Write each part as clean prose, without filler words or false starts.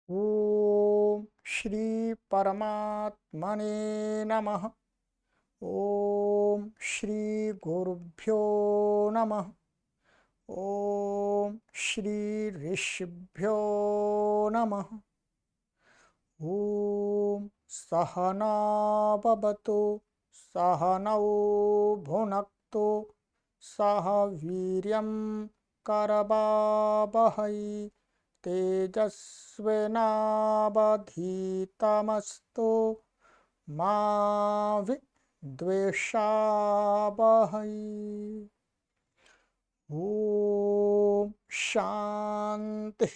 ओम श्री परमात्मने नमः। ओम श्री गुरुभ्यो नमः। ओम श्री ऋषिभ्यो नमः। ओम सहना भवतु सहनौ भुनक्तु सह वीर्यं करवावहै तेजस्विनावधीतमस्तु मा विद्विषावहै। ओम शांति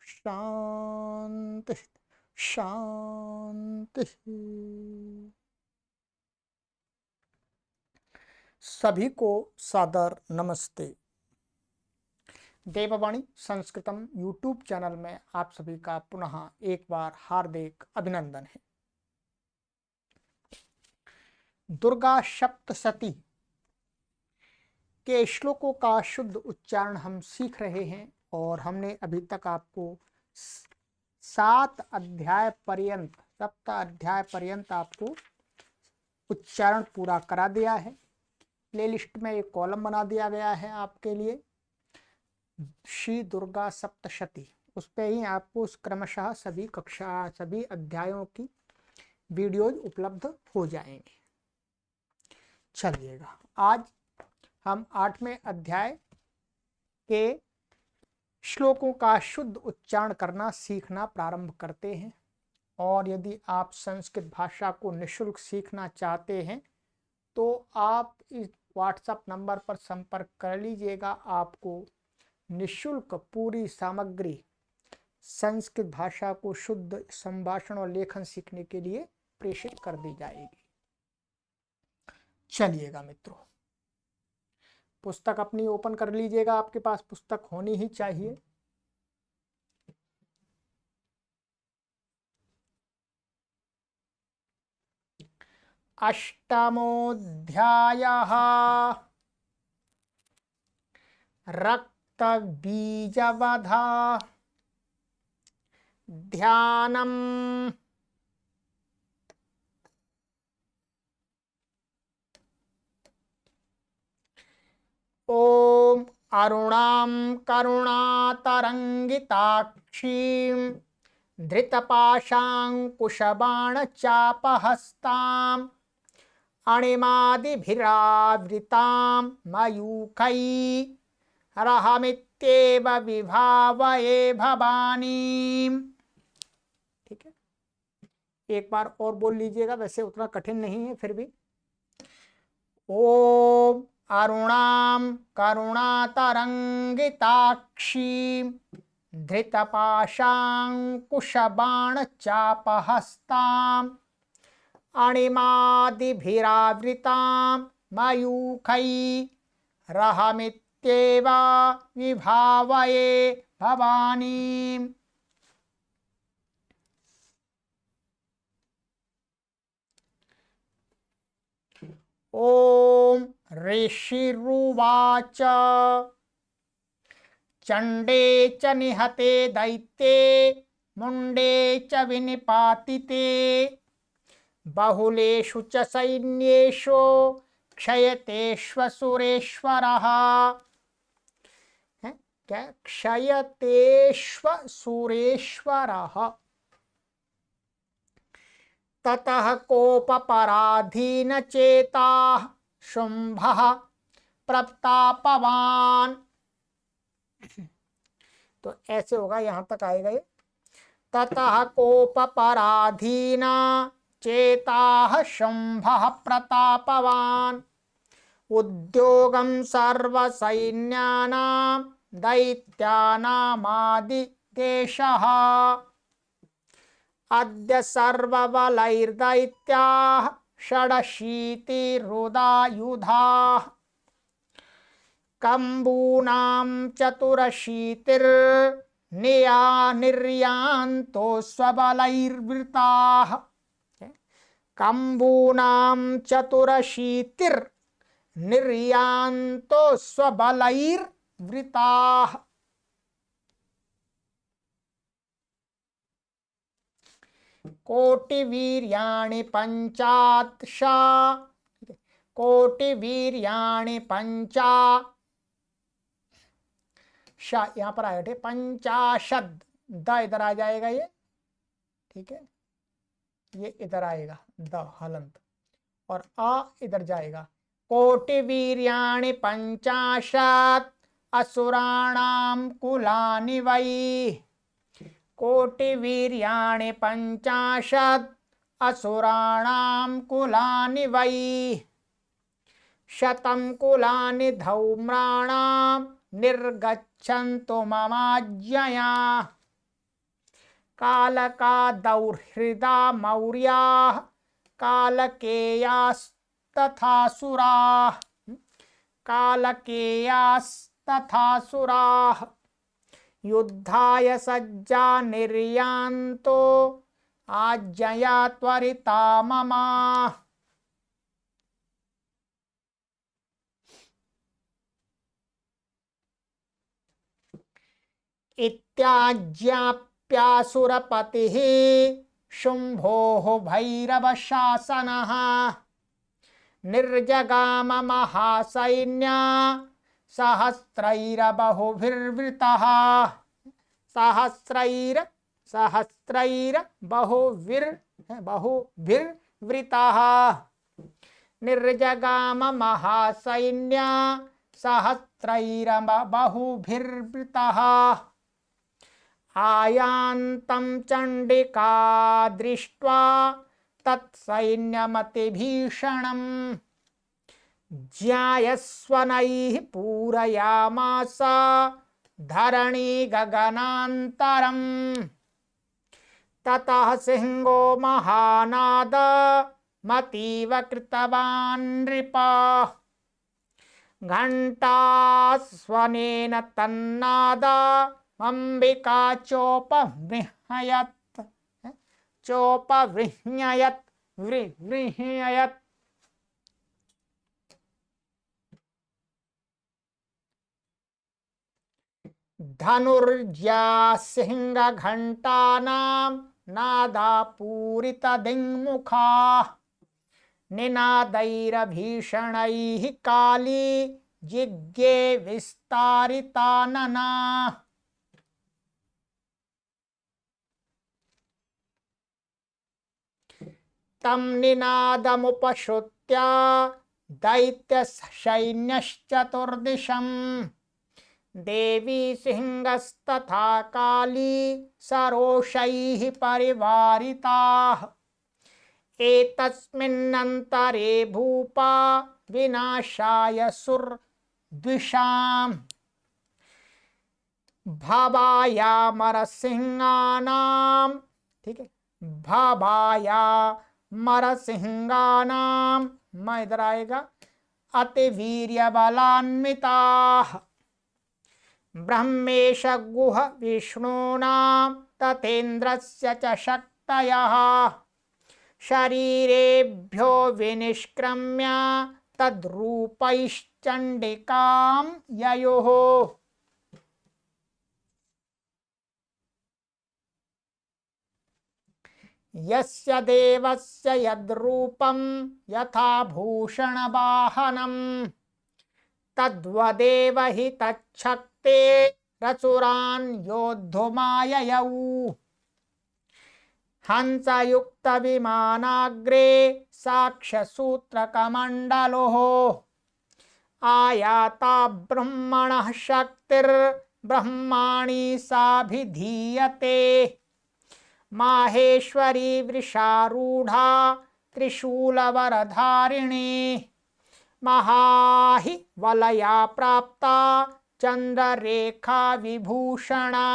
शांति शांति। सभी को सादर नमस्ते। देववाणी संस्कृतम यूट्यूब चैनल में आप सभी का पुनः एक बार हार्दिक अभिनंदन है। दुर्गा सप्तशती के श्लोकों का शुद्ध उच्चारण हम सीख रहे हैं और हमने अभी तक आपको 7 अध्याय पर्यंत 7 अध्याय पर्यंत आपको उच्चारण पूरा करा दिया है। प्लेलिस्ट में एक कॉलम बना दिया गया है आपके लिए, श्री दुर्गा सप्तशती। उस पे ही आपको क्रमशः सभी अध्यायों की वीडियोज उपलब्ध हो जाएंगे। चलिएगा, आज हम 8वें अध्याय के श्लोकों का शुद्ध उच्चारण करना सीखना प्रारंभ करते हैं। और यदि आप संस्कृत भाषा को निःशुल्क सीखना चाहते हैं तो आप इस व्हाट्सएप नंबर पर संपर्क कर लीजिएगा। आपको निःशुल्क पूरी सामग्री संस्कृत भाषा को शुद्ध संभाषण और लेखन सीखने के लिए प्रेषित कर दी जाएगी। चलिएगा मित्रों, पुस्तक अपनी ओपन कर लीजिएगा। आपके पास पुस्तक होनी ही चाहिए। अष्टमोऽध्यायः रक्तबीजवधा। ध्यानम् ॐ अरुणां करुणातरङ्गिताक्षीं धृतपाशाङ्कुशबाणचापहस्ताम् अणिमादिभिरावृतां मयूखैरहमित्येव विभावये भवानीम्। ठीक है, एक बार और बोल लीजिएगा, वैसे उतना कठिन नहीं है फिर भी। ओम अरुणां करुणातरङ्गिताक्षीं धृतपाशाङ्कुशबाणचापहस्ताम् अणिमादिभिरावृतां मयूखैरहमित्येव विभावये भवानीम्। ओम ऋषिरुवाच चंडे च निहते दैत्ये मुंडे च विनिपातिते बहुलेषु च सैन्येषु क्षयतेष्वसुरेश्वरः। क्या क्षयतेष्वसुरेश्वरः। ततः कोपपराधीनचेताः शुंभः प्रतापवान्। तो ऐसे होगा, यहां तक आएगा ये। ततः कोपपराधीना चेताः शुंभः प्रतापवान् उद्योगं सर्वसैन्यानां दैत्यानामादिदेशः अद्य सर्वबलैर्दैत्याः षडशीतिरुदायुधाः कम्बूनां चतुरशीतिर्निर्यान्तो स्वबलैर्वृताः। कम्बूनां चतुरशीतिर्निर्यान्तो स्वबलैर्वृताः। कोटिवीर्याणि पंचाशा, कोटिवीर्याणि पंचा, शा यहां पर आएगा पंचाशद, द इधर आ जाएगा ये, ठीक है, ये इधर आएगा द हलंत, और आ इधर जाएगा। कोटिवीर्याणि पंचाशत् असुराणाम कुलानि वै, कोटिवीर्याणि पंचाशत् असुराणाम कुलानि वै, शतं कुलानि धौम्राणाम निर्गच्छन्तु ममाज्ञया, कालका दौर्हृदा मौर्याः कालकेयास्तथासुराः, कालकेयास्तथासुराः, युद्धाय सज्जा निर्यान्तो आज्ञया त्वरिता मम। इत्याज्ञाप्यासुरपतिः शुम्भोः भैरवशासनः, निर्जगाम महासैन्या सहस्रैरबहुभिर्वृतः, बहुभिर्वृतः, निर्जगाम महासैन्या सहस्रैरबहुभिर्वृतः, आयान्तं चण्डिका दृष्ट्वा तत्सैन्यमतिभीषणम्, ज्यायस्वनैः पूरयामास धरणी गगनान्तरम्, ततः सिंहो महानाद मतीव कृतवान् नृपा, घण्टास्वनेन तन्नादा अंबिका चोपवृह्णयत्, चोपवृह्णयत्, वृह्णयत्, धनुर्ज्या सिंह घंटानां नादा पूरितदिङ्मुखा, निनादैरभीषणैः काली जिज्ञे विस्तारितानना, तं निनादमुपश्रुत्य दैत्यसैन्यश्चतुर्दिशं, देवी सिंहस्तथा काली सरोषैः परिवारिताः, एतस्मिन्नन्तरे भूपा विनाशाय सुरद्विषाम्, भवायामरसिंहानां, ठीक है, भवायामरसिंहानां, मैं इधर आएगा, अतिवीर्यबलान्विताः, ब्रह्मेश गुह विष्णूनां तथेन्द्रस्य च शक्तयः, शरीरेभ्यो विनिष्क्रम्य तद्रूपैश्चण्डिकां ययोः, यस्य देवस्य यद्रूपं यथा भूषणवाहनं, तद्वदेव हि तच्छक्ते रसुरान् योद्धुमाययौ, हंसयुक्तविमानाग्रे साक्ष्यसूत्रकमण्डलोः, आयाता ब्रह्मणः शक्तिर्ब्रह्माणि साभिधीयते, माहेश्वरी वृषारूढ़ा त्रिशूलवरधारिणी, महाहि वलया प्राप्ता चंद्ररेखा विभूषणा,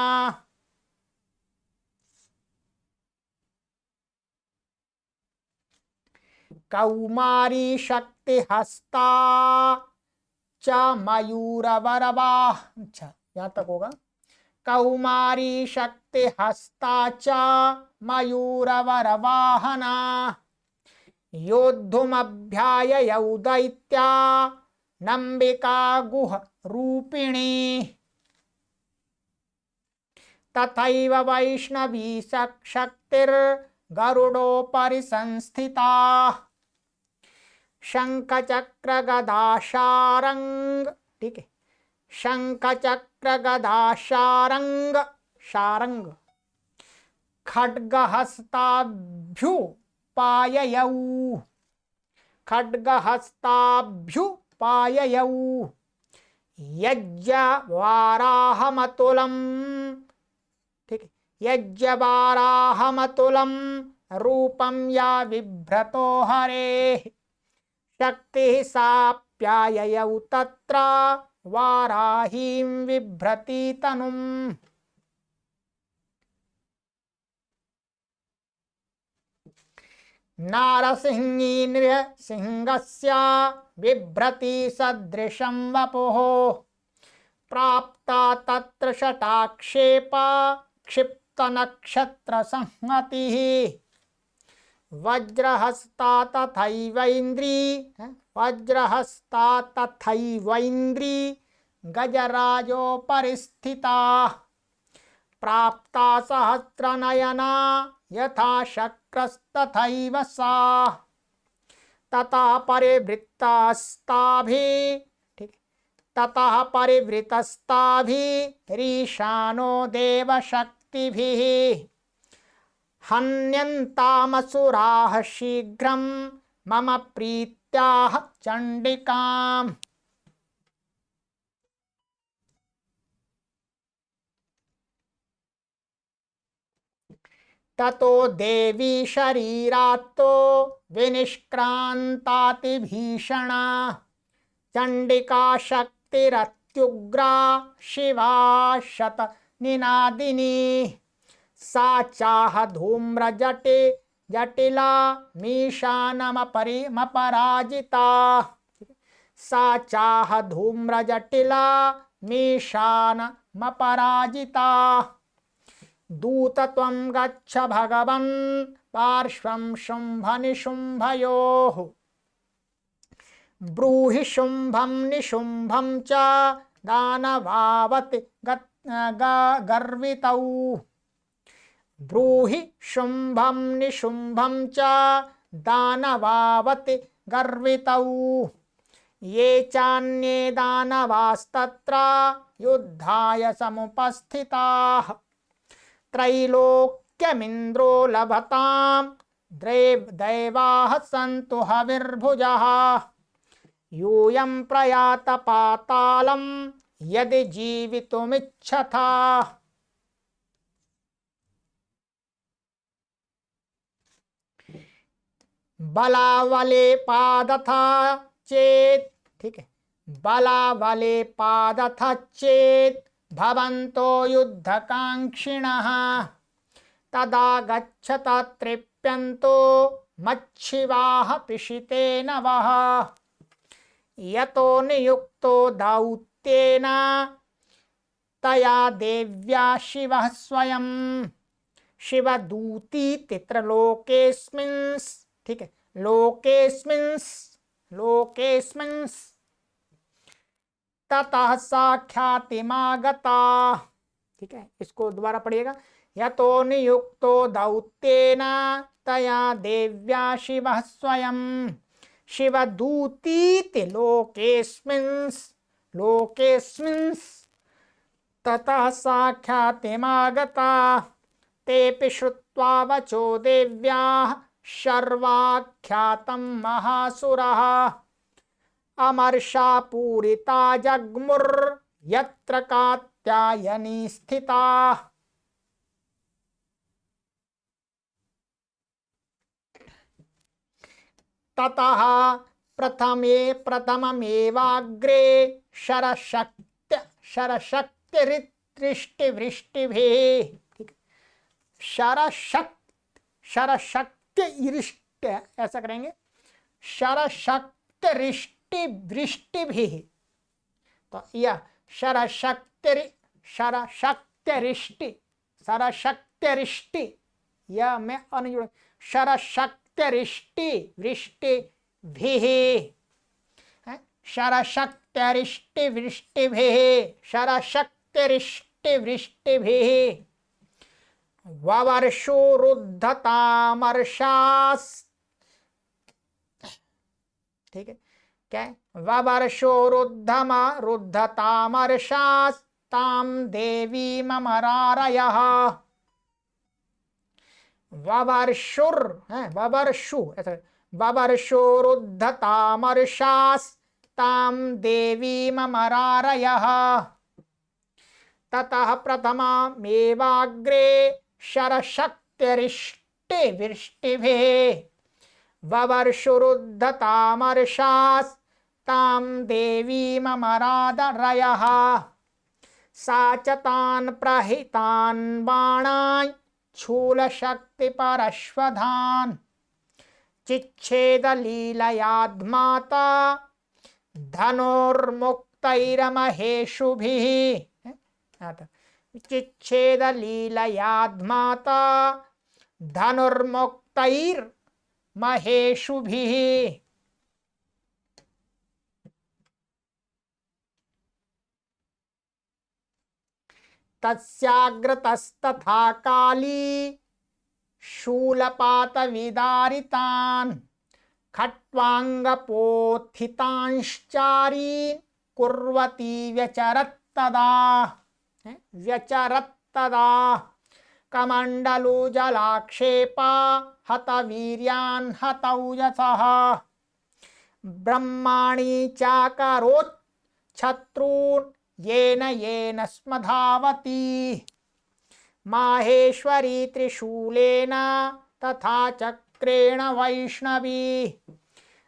कौमारी शक्तिहस्ता च मयूरवरवाह, अच्छा यहाँ तक होगा, कौमारी शक्तिहस्ता च मयूरवरवाहना, योद्धुमभ्याययौ दैत्या नम्बिका गुह रूपिणी, तथैव वैष्णवी शक्तिर् गरुडोपरि संस्थिता शंख चक्र गदा शारंग, ठीक है, शंख चक्र गदा शारंग शारंग खड्गहस्ताभ्युपाययौ खड्गहस्ताभ्युपाययौ यज्ञवाराहमतुलं, ठीक है, यज्ञवाराहमतुलं रूपं या बिभ्रतो हरेः शक्तिः साप्याययौ तत्र वाराहीं बिभ्रति तनुम्। नारसिंही नृसिंहस्य बिभ्रति सदृशं वपुः प्राप्ता तत्र शटाक्षेपा क्षिप्तनक्षत्रसंहतिः वज्रहस्ता तथैवैन्द्री गजराजोपरि स्थिता प्राप्ता सहस्रनयना यथा शक्रस्तथैव सा ततः परिवृत्तस्ताभिः, ठीक, ततः परिवृतस्ताभिरीशानो देवशक्तिभिः हन्यन्तामसुराः शीघ्रं मम प्रीत्याः चण्डिकाम्। ततो देवी शरीरात्तो विनिष्क्रान्तातिभीषणा चण्डिका शक्तिरत्युग्रा शिवा शतनिनादिनी सा चाह धूम्रजटे जटिला मीशानमपराजिता सा चाह धूम्रजटिला मीशानमपराजिता दूतत्वं गच्छ भगवन् पार्श्वं शुम्भनिशुम्भयोः ब्रूहि शुम्भं निशुम्भं च दानवावति गर्वितौ ब्रूहि शुम्भं निशुम्भं च दानवावति गर्वितौ ये चान्ये दानवास्तत्र युद्धाय समुपस्थिताः त्रैलोक्यमिन्द्रो लभतां दैवाः सन्तु हविर्भुजः यूयं प्रयात पातालं यदि जीवितुमिच्छथा। बलावले पादथा चेत, ठीक है, बलावले पादथा चेत भवन्तो युद्धकांक्षिणः तदा गच्छत तृप्यन्तो मच्छिवाः पिशितेन वः यतो नियुक्तो दौत्येन तया देव्या शिवः स्वयं शिवदूती तित्रलोकेऽस्मिन्, ठीक है, लोकेऽस्मिन् ततः साख्यातिमागता, ठीक है, इसको दोबारा पढ़िएगा। यतो नियुक्तो दौत्येन तया देव्या शिवः स्वयं शिवदूतीति लोकेऽस्मिन् ततः साख्यातिमागता तेऽपि श्रुत्वा वचो देव्याः शर्वाख्यातं महासुरः अमर्षा पूरिता जग्मुर्यत्र कात्यायनी स्थिता। ततः प्रथममेवाग्रे शरशक्तिवृष्टिभिः, शरशक्तिरिष्ट ऐसा करेंगे, शरशक्तिवृष्टिभिः, तो यह शरशक्तिरिष्टि यह मैं अनुजुड़ शरशक्तिरिष्टिवृष्टिभिः शरशक्तिरिष्टिवृष्टिभिः ववर्षो रुद्धतामर्षास्, ठीक है, क्या है? ववर्षो रुद्धतामर्षास्तां देवीमरारयः। ववर्षुर है, ववर्षु ऐसा, ववर्षो रुद्धतामर्षास्तां देवीमरारयः। ततः प्रथमामेवाग्रे शरशक्तिरिष्टिवृष्टिभिः ववर्षुरुद्धतामर्षास्तां देवीमरारयः। सा च तान् प्रहितान् बाणान् शूलशक्तिपरश्वधान् चिच्छेदलीलयाद्माता धनुर्मुक्तैरमहेषुभिः। चिच्छेदलीलयाद्माता धनुर्मुक्तैर्महेषुभिः। तस्याग्रतस्तथा काली शूलपातविदारितान् खट्वाङ्गपोत्थितांश्चारीन् कुर्वती व्यचरत्तदा, व्यचरत्तदा कमण्डलुजलाक्षेपा हतवीर्यान् हतौजसः। ब्रह्माणि चाकरोत् शत्रून् येन येन स्मधावती। माहेश्वरी त्रिशूलेन तथा चक्रेण वैष्णवी।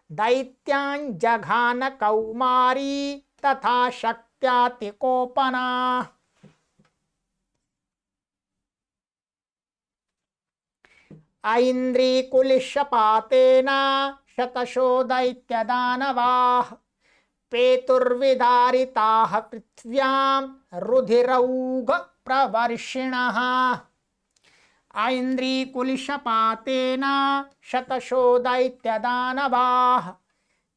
दैत्यान् जघान कौमारी तथा शक्त्यातिकोपना। ऐन्द्रीकुलिशपातेन शतशो दैत्यदानवाः पेतुर्विदारिताः पृथिव्यां रुधिरौघ प्रवर्षिणः। ऐन्द्रीकुलिशपातेन शतशो दैत्यदानवाः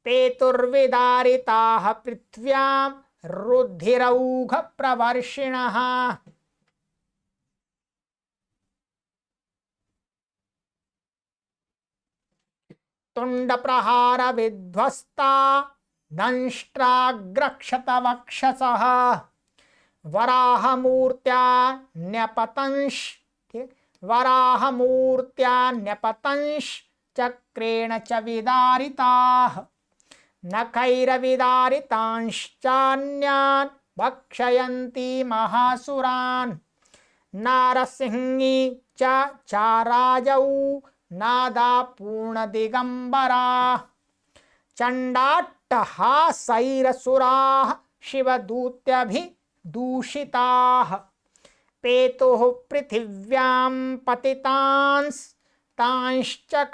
पेतुर्विदारिताः पृथिव्यां रुधिरौघ प्रवर्षिणः। तुण्डप्रहार विध्वस्ता दंष्ट्राग्रक्षतवक्षसः वराहमूर्त्या न्यपतंश, वराहमूर्त्या न्यपतंश चक्रेण च विदारिताः। नखैरविदारितांश्चान्यान् भक्षयन्ति महासुरान्। नारसिंही च चाराजौ नादा पूर्णदिगंबरा। चण्डाट्टहासैरसुराः शिवदूत्यभिदूषिताः पेतुः पृथिव्यां पतितांस्तांश्च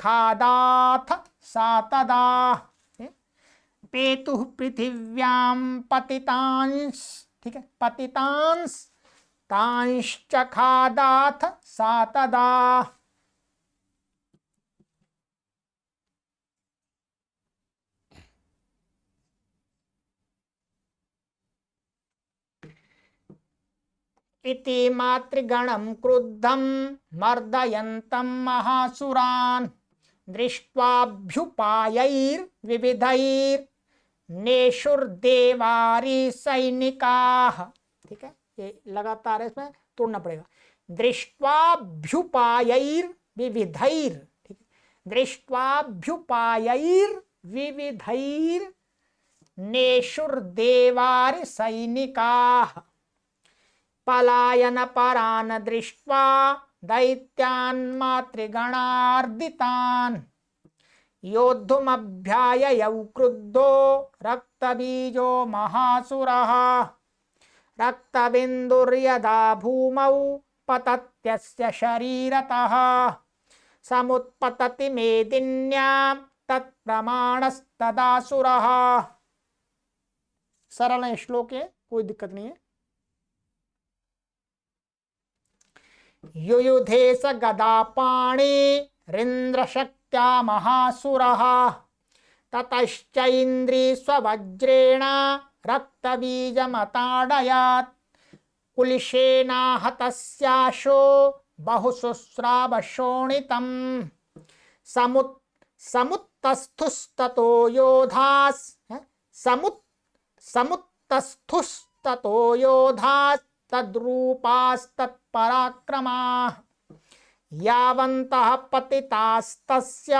खादाथ सा तदा। पेतुः पृथिव्यां पतितांस्, ठीक है, पतितांस्तांश्च खादाथ सा तदा। इति मातृगणं क्रुद्धं मर्दयन्तं महासुरान् दृष्ट्वाभ्युपायैर्विविधैर्नेषुर्देवारिसैनिकाः। ठीक है, ये लगातार इसमें तोड़ना पड़ेगा। दृष्ट्वाभ्युपायैर्विविधैर्, ठीक है, दृष्ट्वाभ्युपायैर्विविधैर्नेषुर्देवारिसैनिकाः। पलायन परान दृष्ट्वा दैत्यान् मातृगणार्दितान्। योद्धुमभ्याययौ क्रुद्धो रक्तबीजो महासुरः। रक्तबिन्दुर्यदा भूमौ पतत्यस्य शरीरतः। समुत्पतति मेदिन्यां तत्प्रमाणस्तदासुरः। सरल है श्लोक है, कोई दिक्कत नहीं है। युयुधे स गदापाणिरिन्द्रशक्त्या महासुरः। ततश्चैन्द्री स्ववज्रेण रक्तबीजमताडयत्। कुलिशेनाहतस्याशो बहुशुश्राव शोणितम् समुत्तस्थुस्ततो योधास् समुत्तस्थुस्ततो योधास् तद्रूपास्तत्पराक्रमाः यावन्तः पतितास्तस्य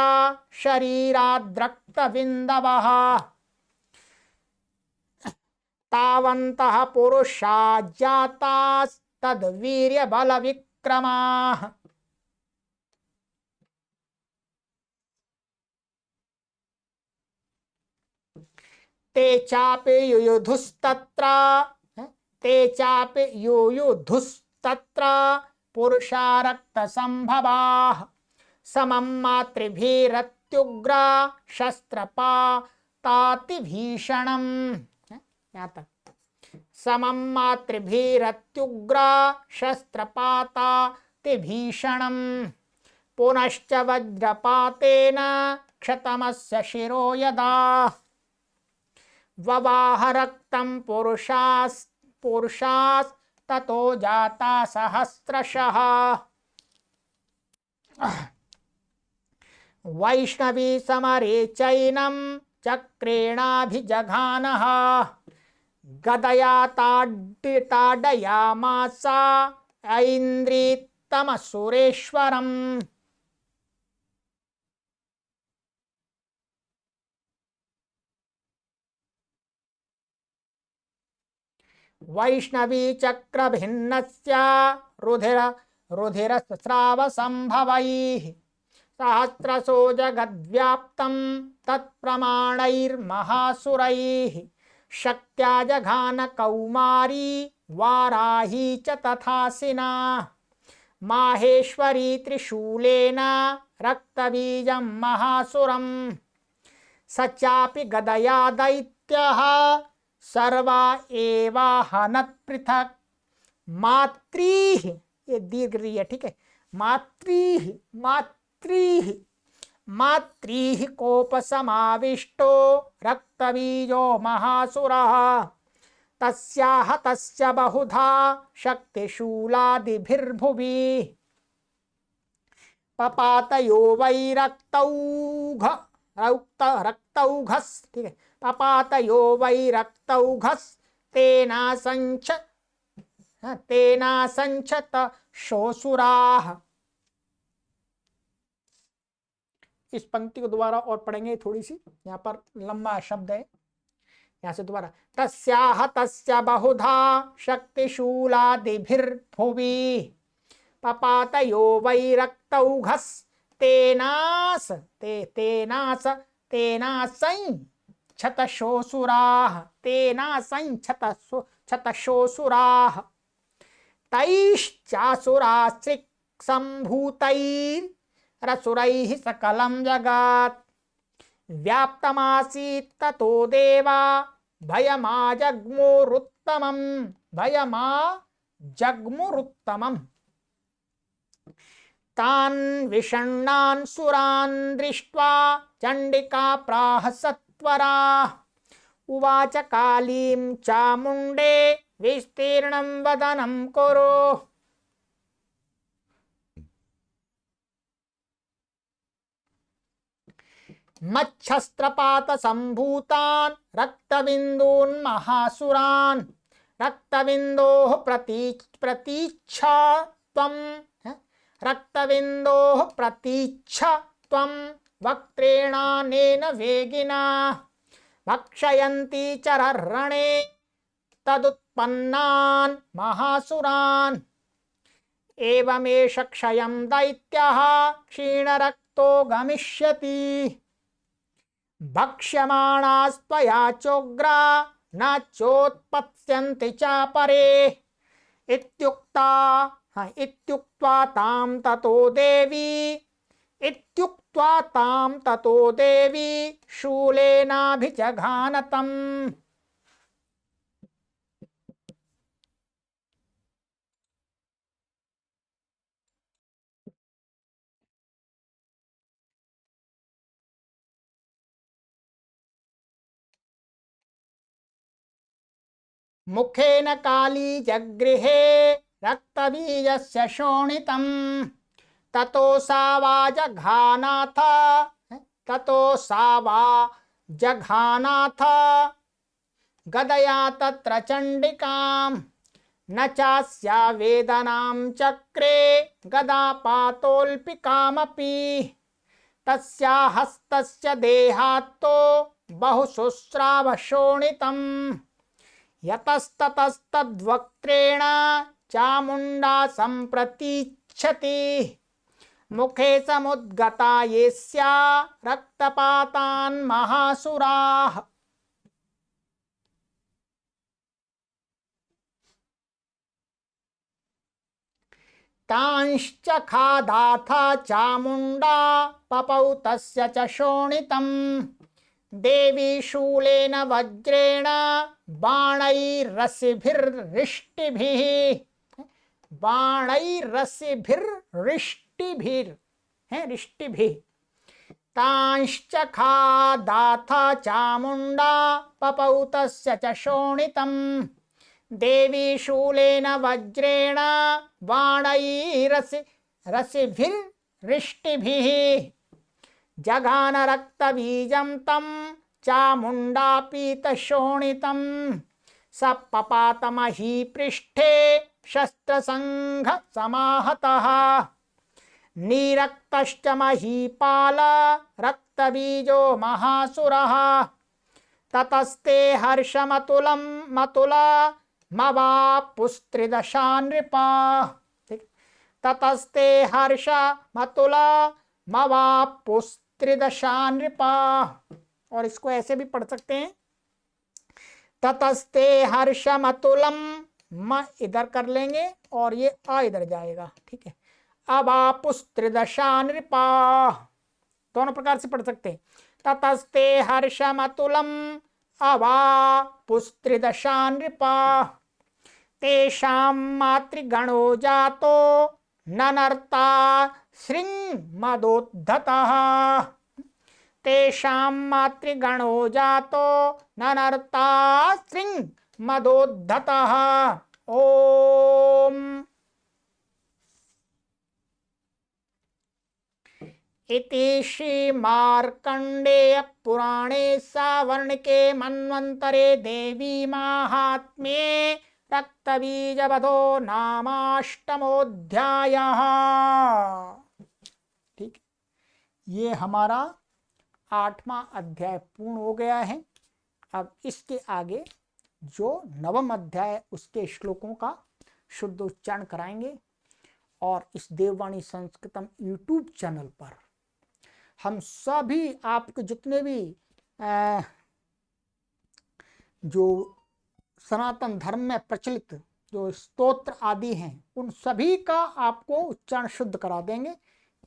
शरीराद्रक्तबिन्दवः तावन्तः पुरुषा जातास्तद्वीर्यबलविक्रमाः ते चापि युयुधुस्तत्र पुरुषा रक्तसंभवाः समं मातृभिरत्युग्रा शस्त्रपातातिभीषणम् यहाँ तक समं मातृभिरत्युग्रा शस्त्रपातातिभीषणम् पुनश्च वज्रपातेन क्षतमस्य शिरो यदा ववाह रक्तं पुरुषास्ततो जाता सहस्रशः वैष्णवी समरे चैनं चक्रेणाभिजघानः गदया ताडयामास ऐन्द्रितमसुरेश्वरम् वैष्णवी चक्रभिन्नस्य रुधिरस्रावसंभवैः सहस्रशो जगद्व्याप्तं तत्प्रमाणैर्महासुरैः शक्त्या जघान कौमारी वाराही च तथासिना माहेश्वरी त्रिशूलेन रक्तबीजं महासुरम् स चापि गदया दैत्यः सर्वा एवाहनत् पृथक् मात्रीः, ये दीर्घ रही है, ठीक है, मात्रीः कोपसमाविष्टो रक्तबीजो महासुरः तस्याह तस्य बहुधा शक्तिशूलादिभिर्भुवि पपातयो वै रक्तौघस्, ठीक है, पपातयो वै तेना संचत शोसुराः। इस पंक्ति को दोबारा और पढ़ेंगे, थोड़ी सी यहाँ पर लंबा शब्द है, यहाँ से दोबारा तस्याह तस्य बहुधा शक्तिशूलादिभिर्भुवि पपातयो वै रक्तौघस् तेनासंक्षतशोसुराः तैश्चासुरास्त्रिक्सम्भूतैरसुरैः सकलं जगत् व्याप्तमासीत् ततो देवा भयमाजग्मुरुत्तमम् तान् विषण्णान् सुरान् दृष्ट्वा चण्डिका प्राह सत्वरा उवाच कालीं चामुण्डे विस्तीर्णं वदनं कुरु मच्छस्त्रपातसम्भूतान् रक्तबिन्दून् महासुरान् रक्तबिन्दोः प्रतीच्छा त्वं वक्त्रेणानेन वेगिना भक्षयन्ती चररणे तदुत्पन्नान् महासुरान् एवमेष क्षयं दैत्यः क्षीणरक्तो गमिष्यति भक्ष्यमाणास्त्वया चोग्रा न चोत्पत्स्यन्ति चापरे इत्युक्त्वा तां ततो देवी शूलेनाभिजघानतम्। मुखेन काली जगृहे रक्तबीजस्य शोणितं ततो सा वा जघानाथ ततो सा वा जघानाथ गदया तत्र चण्डिकां न चास्या वेदनां चक्रे गदापातोऽल्पिकामपि तस्या हस्तस्य देहात्तो बहुशुस्रावशोणितम् यतस्ततस्तद्वक्त्रेण चामुण्डा सम्प्रतीच्छति मुखे समुद्गता येस्या रक्तपातान् महासुराः। तांश्च खादाथ चामुण्डा पपौ तस्य च शोणितम् देवी शूलेन वज्रेण बाणैरसिभिर्रिष्टिभिः रिष्टिभिः तांश्च खादाथ चामुण्डा पपौ तस्य च शोणितम् देवी शूलेन वज्रेण बाणैरसिभिर्रिष्टिभिः जघान रक्तबीजं तं चामुण्डा पीतशोणितं स पपातमहीपृष्ठे शस्त्रसङ्घ समाहतः नीरक्तश्च महीपाल रक्तबीजो महासुरः ततस्ते हर्षमतुलं मतुलमवापुस्त्रिदशा नृपा। ततस्ते हर्षमतुलमवापुस्त्रिदशा नृपा। और इसको ऐसे भी पढ़ सकते हैं, ततस्ते हर्षमतुलम, म इधर कर लेंगे और ये आ इधर जाएगा, ठीक है। अवापुस्त्रिदशा नृपा, दोनों प्रकार से पढ़ सकते हैं। ततस्ते हर्षमतुलम अवापुस्त्रिदशा नृपा तेषां मातृगणो जातो ननर्ता श्रृङ्मदोद्धतः तेषां मातृगणो जातो ननर्ता श्रृङ्मदोद्धतः। ओम इति श्री मार्कंडेय पुराणे सावर्णिके मन्वन्तरे देवी माहात्म्ये रक्तबीजवधो नामाष्टमोऽध्यायः। ठीक, ये हमारा 8वां अध्याय पूर्ण हो गया है। अब इसके आगे जो 9वां अध्याय उसके श्लोकों का शुद्ध उच्चारण कराएंगे। और इस देववाणी संस्कृतम यूट्यूब चैनल पर हम सभी आपके जितने भी जो सनातन धर्म में प्रचलित जो स्तोत्र आदि हैं उन सभी का आपको उच्चारण शुद्ध करा देंगे।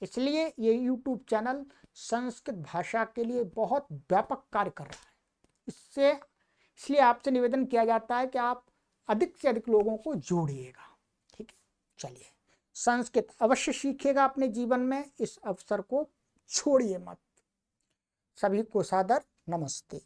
इसलिए ये यूट्यूब चैनल संस्कृत भाषा के लिए बहुत व्यापक कार्य कर रहा है। इसलिए आपसे निवेदन किया जाता है कि आप अधिक से अधिक लोगों को जोड़िएगा। ठीक है, चलिए संस्कृत अवश्य सीखिएगा अपने जीवन में, इस अवसर को छोड़िए मत। सभी को सादर नमस्ते।